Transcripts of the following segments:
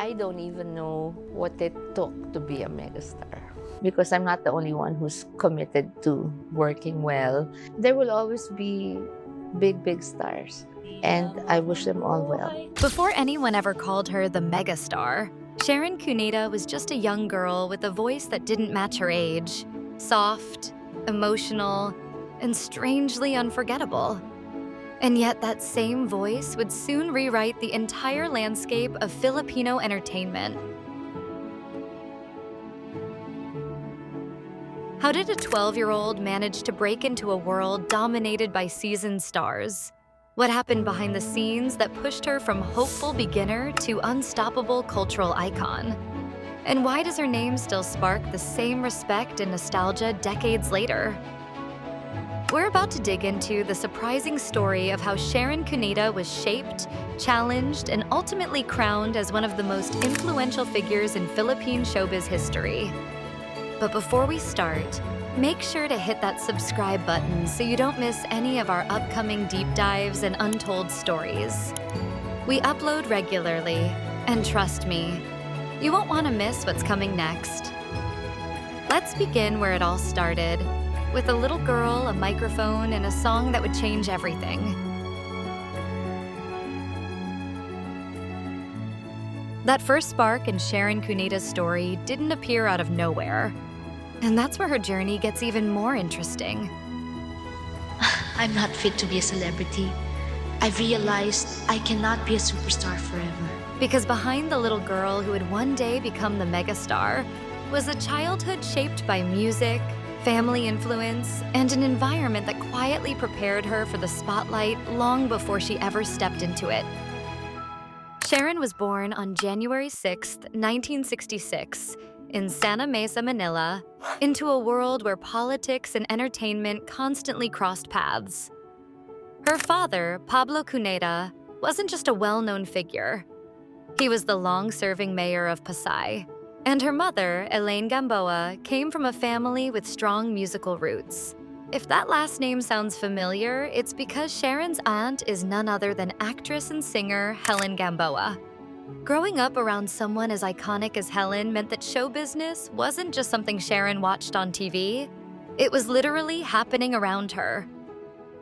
I don't even know what it took to be a megastar because I'm not the only one who's committed to working well. There will always be big stars, and I wish them all well. Before anyone ever called her the megastar, Sharon Cuneta was just a young girl with a voice that didn't match her age. Soft, emotional, and strangely unforgettable. And yet that same voice would soon rewrite the entire landscape of Filipino entertainment. How did a 12-year-old manage to break into a world dominated by seasoned stars? What happened behind the scenes that pushed her from hopeful beginner to unstoppable cultural icon? And why does her name still spark the same respect and nostalgia decades later? We're about to dig into the surprising story of how Sharon Cuneta was shaped, challenged, and ultimately crowned as one of the most influential figures in Philippine showbiz history. But before we start, make sure to hit that subscribe button so you don't miss any of our upcoming deep dives and untold stories. We upload regularly, and trust me, you won't want to miss what's coming next. Let's begin where it all started, with a little girl, a microphone, and a song that would change everything. That first spark in Sharon Cuneta's story didn't appear out of nowhere. And that's where her journey gets even more interesting. I'm not fit to be a celebrity. I've realized I cannot be a superstar forever. Because behind the little girl who would one day become the megastar was a childhood shaped by music, family influence, and an environment that quietly prepared her for the spotlight long before she ever stepped into it. Sharon was born on January 6, 1966, in Santa Mesa, Manila, into a world where politics and entertainment constantly crossed paths. Her father, Pablo Cuneta, wasn't just a well-known figure. He was the long-serving mayor of Pasay. And her mother, Elaine Gamboa, came from a family with strong musical roots. If that last name sounds familiar, it's because Sharon's aunt is none other than actress and singer Helen Gamboa. Growing up around someone as iconic as Helen meant that show business wasn't just something Sharon watched on TV. It was literally happening around her.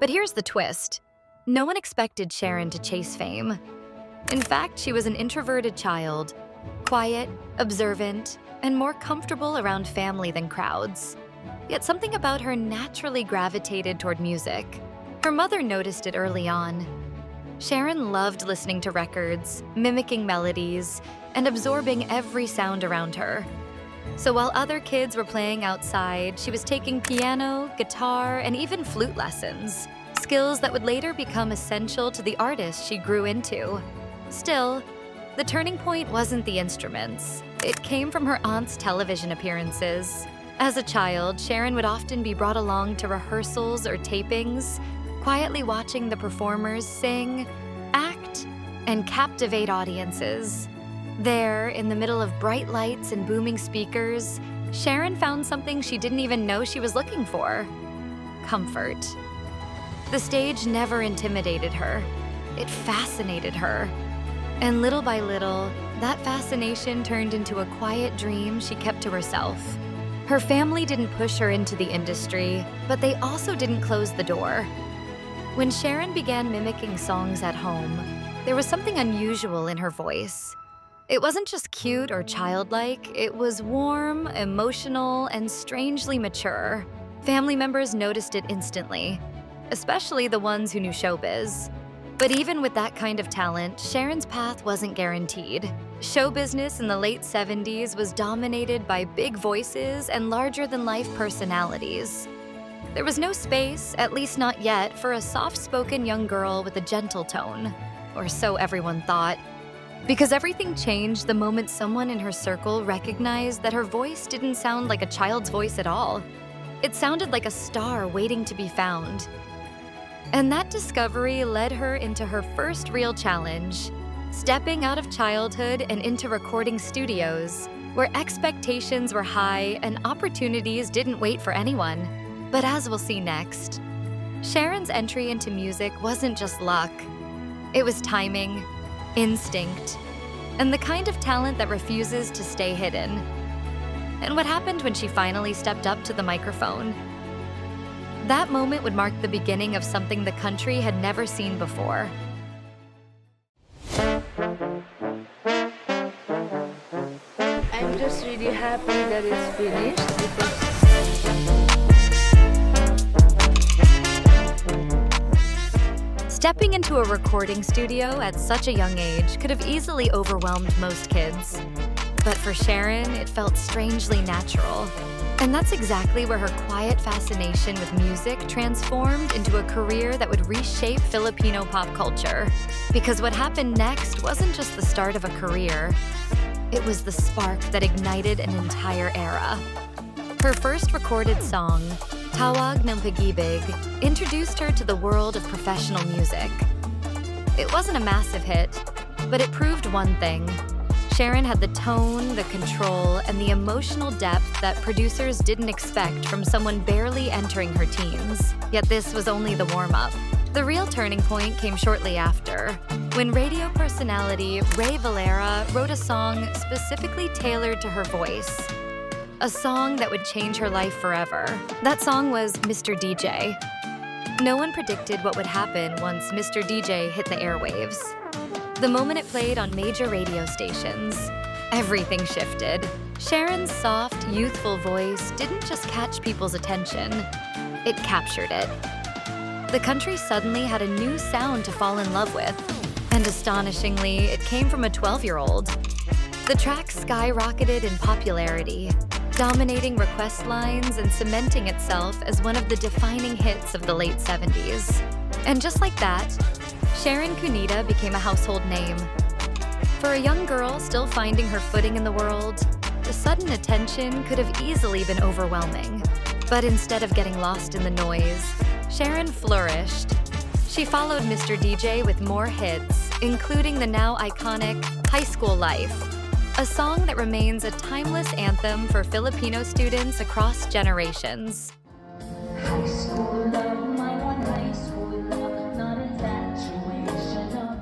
But here's the twist. No one expected Sharon to chase fame. In fact, she was an introverted child, quiet, observant, and more comfortable around family than crowds. Yet something about her naturally gravitated toward music. Her mother noticed it early on. Sharon loved listening to records, mimicking melodies, and absorbing every sound around her. So while other kids were playing outside, she was taking piano, guitar, and even flute lessons, skills that would later become essential to the artist she grew into. Still, the turning point wasn't the instruments. It came from her aunt's television appearances. As a child, Sharon would often be brought along to rehearsals or tapings, quietly watching the performers sing, act, and captivate audiences. There, in the middle of bright lights and booming speakers, Sharon found something she didn't even know she was looking for: comfort. The stage never intimidated her. It fascinated her. And little by little, that fascination turned into a quiet dream she kept to herself. Her family didn't push her into the industry, but they also didn't close the door. When Sharon began mimicking songs at home, there was something unusual in her voice. It wasn't just cute or childlike, it was warm, emotional, and strangely mature. Family members noticed it instantly, especially the ones who knew showbiz. But even with that kind of talent, Sharon's path wasn't guaranteed. Show business in the late 70s was dominated by big voices and larger-than-life personalities. There was no space, at least not yet, for a soft-spoken young girl with a gentle tone, or so everyone thought. Because everything changed the moment someone in her circle recognized that her voice didn't sound like a child's voice at all. It sounded like a star waiting to be found. And that discovery led her into her first real challenge, stepping out of childhood and into recording studios, where expectations were high and opportunities didn't wait for anyone. But as we'll see next, Sharon's entry into music wasn't just luck. It was timing, instinct, and the kind of talent that refuses to stay hidden. And what happened when she finally stepped up to the microphone? That moment would mark the beginning of something the country had never seen before. I'm just really happy that it's finished because Stepping into a recording studio at such a young age could have easily overwhelmed most kids. But for Sharon, it felt strangely natural. And that's exactly where her quiet fascination with music transformed into a career that would reshape Filipino pop culture. Because what happened next wasn't just the start of a career, it was the spark that ignited an entire era. Her first recorded song, Tawag ng Pag-ibig, introduced her to the world of professional music. It wasn't a massive hit, but it proved one thing. Sharon had the tone, the control, and the emotional depth that producers didn't expect from someone barely entering her teens. Yet this was only the warm-up. The real turning point came shortly after, when radio personality Ray Valera wrote a song specifically tailored to her voice. A song that would change her life forever. That song was Mr. DJ. No one predicted what would happen once Mr. DJ hit the airwaves. The moment it played on major radio stations, everything shifted. Sharon's soft, youthful voice didn't just catch people's attention, it captured it. The country suddenly had a new sound to fall in love with, and astonishingly, it came from a 12-year-old. The track skyrocketed in popularity, dominating request lines and cementing itself as one of the defining hits of the late 70s. And just like that, Sharon Cuneta became a household name. For a young girl still finding her footing in the world, the sudden attention could have easily been overwhelming. But instead of getting lost in the noise, Sharon flourished. She followed Mr. DJ with more hits, including the now iconic High School Life, a song that remains a timeless anthem for Filipino students across generations. High school love, my one high school love, not infatuation of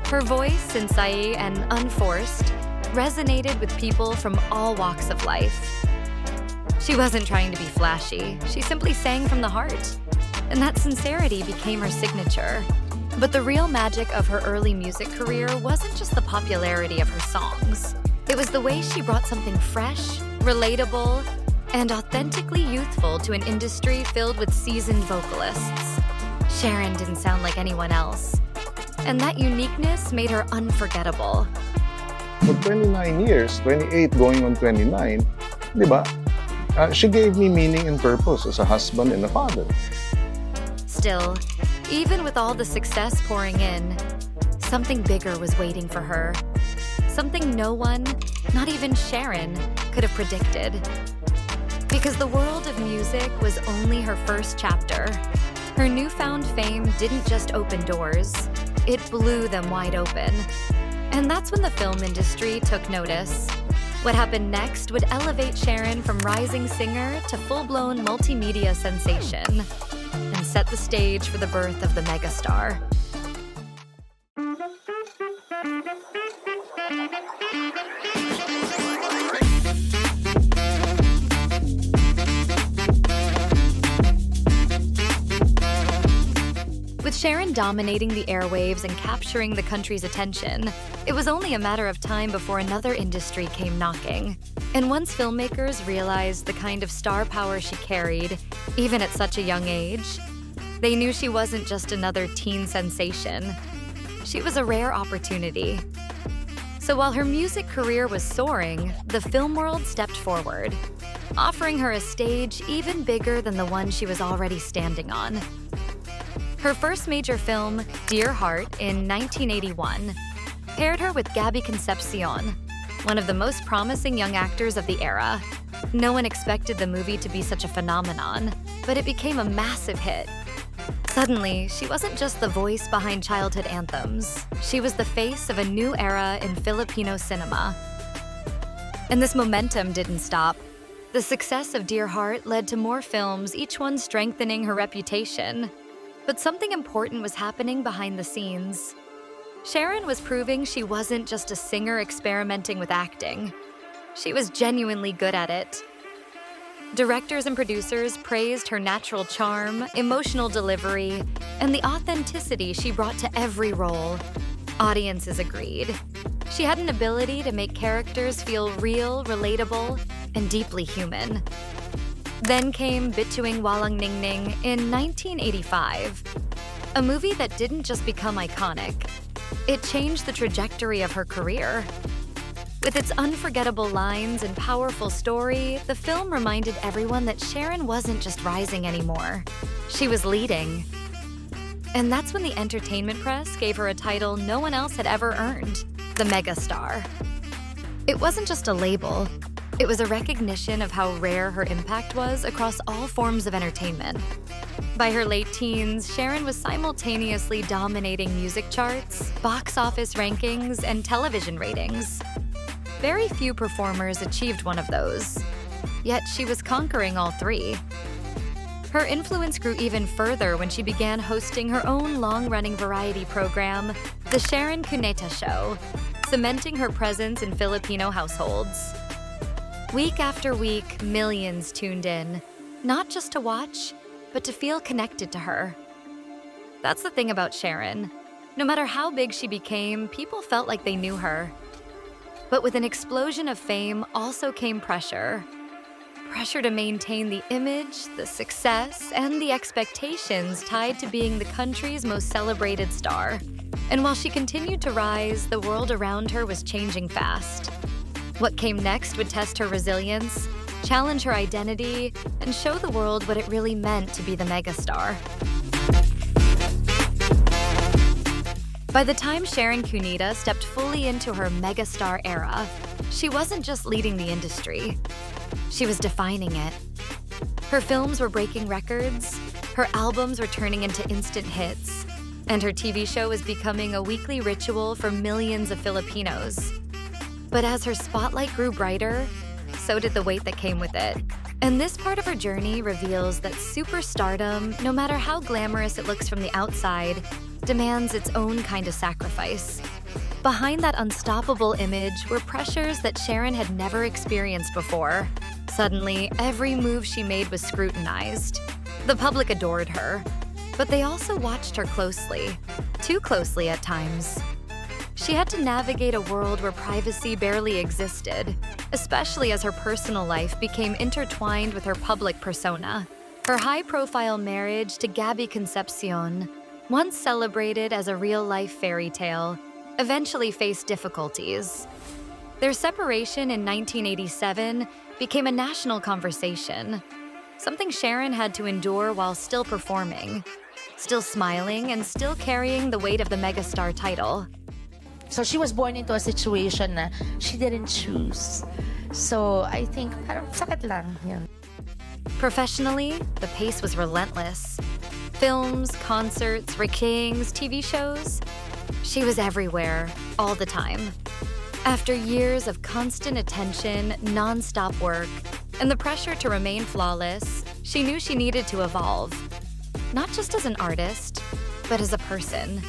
Her voice, sincere and unforced, resonated with people from all walks of life. She wasn't trying to be flashy, she simply sang from the heart. And that sincerity became her signature. But the real magic of her early music career wasn't just the popularity of her songs. It was the way she brought something fresh, relatable, and authentically youthful to an industry filled with seasoned vocalists. Sharon didn't sound like anyone else. And that uniqueness made her unforgettable. For 29 years, 28 going on 29, di ba? She gave me meaning and purpose as a husband and a father. Still, even with all the success pouring in, something bigger was waiting for her. Something no one, not even Sharon, could have predicted. Because the world of music was only her first chapter. Her newfound fame didn't just open doors, it blew them wide open. And that's when the film industry took notice. What happened next would elevate Sharon from rising singer to full-blown multimedia sensation, and set the stage for the birth of the megastar. With Sharon dominating the airwaves and capturing the country's attention, it was only a matter of time before another industry came knocking. And once filmmakers realized the kind of star power she carried, even at such a young age, they knew she wasn't just another teen sensation. She was a rare opportunity. So while her music career was soaring, the film world stepped forward, offering her a stage even bigger than the one she was already standing on. Her first major film, Dear Heart, in 1981, paired her with Gabby Concepcion, one of the most promising young actors of the era. No one expected the movie to be such a phenomenon, but it became a massive hit. Suddenly, she wasn't just the voice behind childhood anthems. She was the face of a new era in Filipino cinema. And this momentum didn't stop. The success of Dear Heart led to more films, each one strengthening her reputation. But something important was happening behind the scenes. Sharon was proving she wasn't just a singer experimenting with acting. She was genuinely good at it. Directors and producers praised her natural charm, emotional delivery, and the authenticity she brought to every role. Audiences agreed. She had an ability to make characters feel real, relatable, and deeply human. Then came Bituing Walang Ningning in 1985, a movie that didn't just become iconic, it changed the trajectory of her career. With its unforgettable lines and powerful story, the film reminded everyone that Sharon wasn't just rising anymore. She was leading. And that's when the entertainment press gave her a title no one else had ever earned, the Megastar. It wasn't just a label. It was a recognition of how rare her impact was across all forms of entertainment. By her late teens, Sharon was simultaneously dominating music charts, box office rankings, and television ratings. Very few performers achieved one of those, yet she was conquering all three. Her influence grew even further when she began hosting her own long-running variety program, The Sharon Cuneta Show, cementing her presence in Filipino households. Week after week, millions tuned in, not just to watch, but to feel connected to her. That's the thing about Sharon. No matter how big she became, people felt like they knew her. But with an explosion of fame also came pressure. Pressure to maintain the image, the success, and the expectations tied to being the country's most celebrated star. And while she continued to rise, the world around her was changing fast. What came next would test her resilience, challenge her identity, and show the world what it really meant to be the megastar. By the time Sharon Cuneta stepped fully into her megastar era, she wasn't just leading the industry, she was defining it. Her films were breaking records, her albums were turning into instant hits, and her TV show was becoming a weekly ritual for millions of Filipinos. But as her spotlight grew brighter, so did the weight that came with it. And this part of her journey reveals that superstardom, no matter how glamorous it looks from the outside, demands its own kind of sacrifice. Behind that unstoppable image were pressures that Sharon had never experienced before. Suddenly, every move she made was scrutinized. The public adored her, but they also watched her closely, too closely at times. She had to navigate a world where privacy barely existed, especially as her personal life became intertwined with her public persona. Her high-profile marriage to Gabby Concepcion, once celebrated as a real-life fairy tale, eventually faced difficulties. Their separation in 1987 became a national conversation, something Sharon had to endure while still performing, still smiling, and still carrying the weight of the megastar title. So she was born into a situation na she didn't choose. So I think parang sakit lang yun. Professionally, the pace was relentless. Films, concerts, recordings, TV shows. She was everywhere, all the time. After years of constant attention, non-stop work, and the pressure to remain flawless, she knew she needed to evolve. Not just as an artist, but as a person.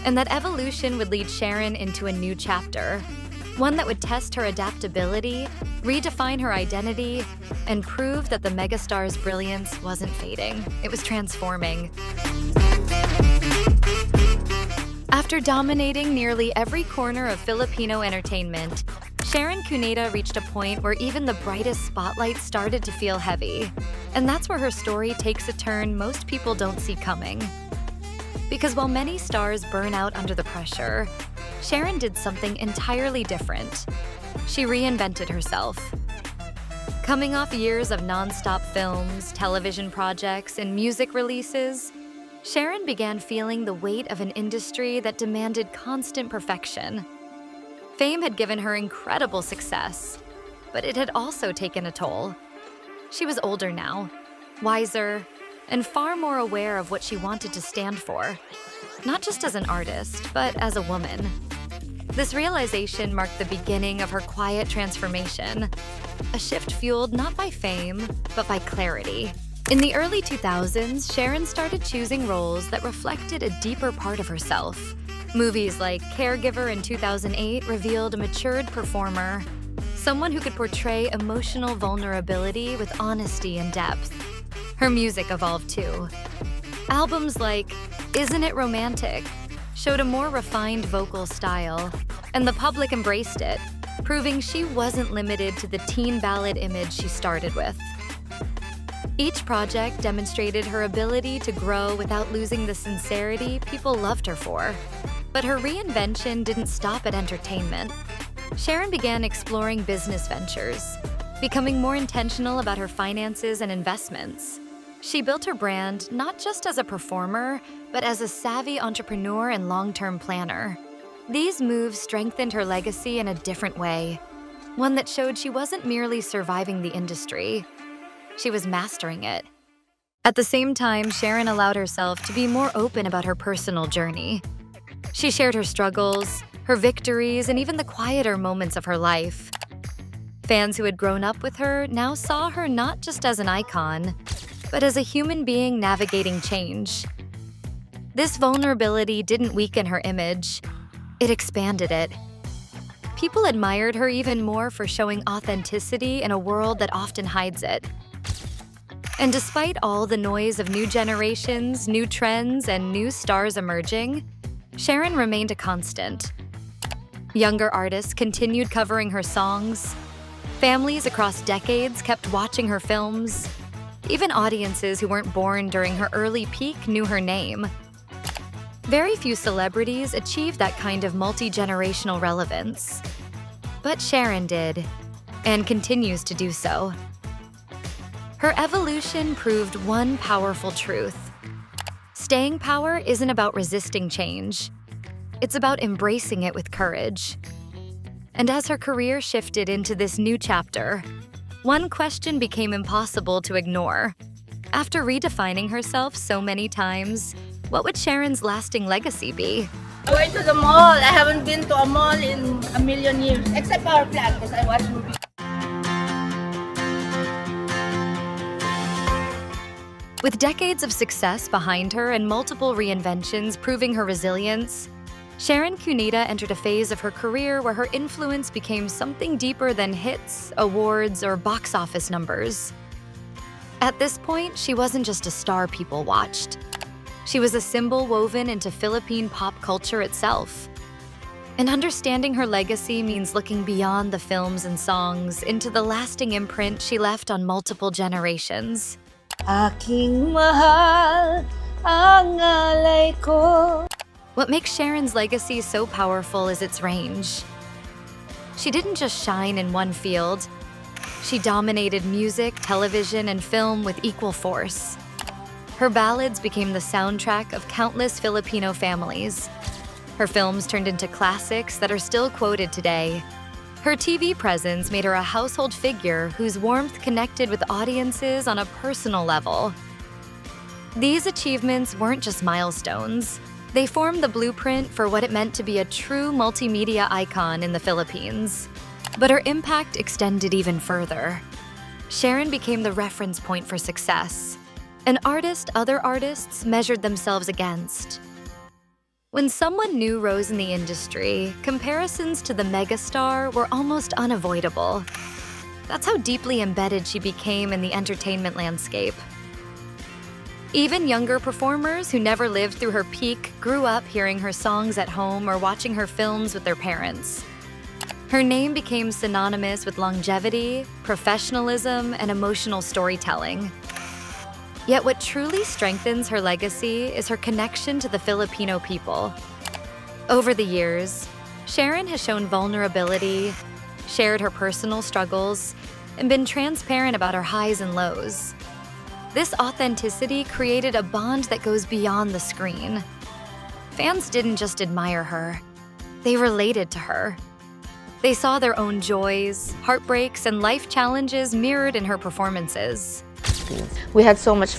And that evolution would lead Sharon into a new chapter, one that would test her adaptability, redefine her identity, and prove that the megastar's brilliance wasn't fading. It was transforming. After dominating nearly every corner of Filipino entertainment, Sharon Cuneta reached a point where even the brightest spotlight started to feel heavy. And that's where her story takes a turn most people don't see coming. Because while many stars burn out under the pressure, Sharon did something entirely different. She reinvented herself. Coming off years of non-stop films, television projects, and music releases, Sharon began feeling the weight of an industry that demanded constant perfection. Fame had given her incredible success, but it had also taken a toll. She was older now, wiser, and far more aware of what she wanted to stand for, not just as an artist, but as a woman. This realization marked the beginning of her quiet transformation, a shift fueled not by fame, but by clarity. In the early 2000s, Sharon started choosing roles that reflected a deeper part of herself, Movies like Caregiver in 2008 revealed a matured performer, someone who could portray emotional vulnerability with honesty and depth. Her music evolved too. Albums like Isn't It Romantic showed a more refined vocal style, and the public embraced it, proving she wasn't limited to the teen ballad image she started with. Each project demonstrated her ability to grow without losing the sincerity people loved her for. But her reinvention didn't stop at entertainment. Sharon began exploring business ventures, becoming more intentional about her finances and investments. She built her brand not just as a performer, but as a savvy entrepreneur and long-term planner. These moves strengthened her legacy in a different way, one that showed she wasn't merely surviving the industry, she was mastering it. At the same time, Sharon allowed herself to be more open about her personal journey. She shared her struggles, her victories, and even the quieter moments of her life. Fans who had grown up with her now saw her not just as an icon, but as a human being navigating change. This vulnerability didn't weaken her image, it expanded it. People admired her even more for showing authenticity in a world that often hides it. And despite all the noise of new generations, new trends, and new stars emerging, Sharon remained a constant. Younger artists continued covering her songs. Families across decades kept watching her films. Even audiences who weren't born during her early peak knew her name. Very few celebrities achieved that kind of multi-generational relevance. But Sharon did, and continues to do so. Her evolution proved one powerful truth. Staying power isn't about resisting change. It's about embracing it with courage. And as her career shifted into this new chapter, one question became impossible to ignore. After redefining herself so many times, what would Sharon's lasting legacy be? I went to the mall. I haven't been to a mall in a million years, except Power Plant because I watch movies. With decades of success behind her and multiple reinventions proving her resilience, Sharon Cuneta entered a phase of her career where her influence became something deeper than hits, awards, or box office numbers. At this point, she wasn't just a star people watched. She was a symbol woven into Philippine pop culture itself. And understanding her legacy means looking beyond the films and songs into the lasting imprint she left on multiple generations. Aking mahal ang alay ko. What makes Sharon's legacy so powerful is its range. She didn't just shine in one field. She dominated music, television, and film with equal force. Her ballads became the soundtrack of countless Filipino families. Her films turned into classics that are still quoted today. Her TV presence made her a household figure whose warmth connected with audiences on a personal level. These achievements weren't just milestones. They formed the blueprint for what it meant to be a true multimedia icon in the Philippines. But her impact extended even further. Sharon became the reference point for success, an artist other artists measured themselves against. When someone new rose in the industry, comparisons to the megastar were almost unavoidable. That's how deeply embedded she became in the entertainment landscape. Even younger performers who never lived through her peak grew up hearing her songs at home or watching her films with their parents. Her name became synonymous with longevity, professionalism, and emotional storytelling. Yet what truly strengthens her legacy is her connection to the Filipino people. Over the years, Sharon has shown vulnerability, shared her personal struggles, and been transparent about her highs and lows. This authenticity created a bond that goes beyond the screen. Fans didn't just admire her, they related to her. They saw their own joys, heartbreaks, and life challenges mirrored in her performances. We had so much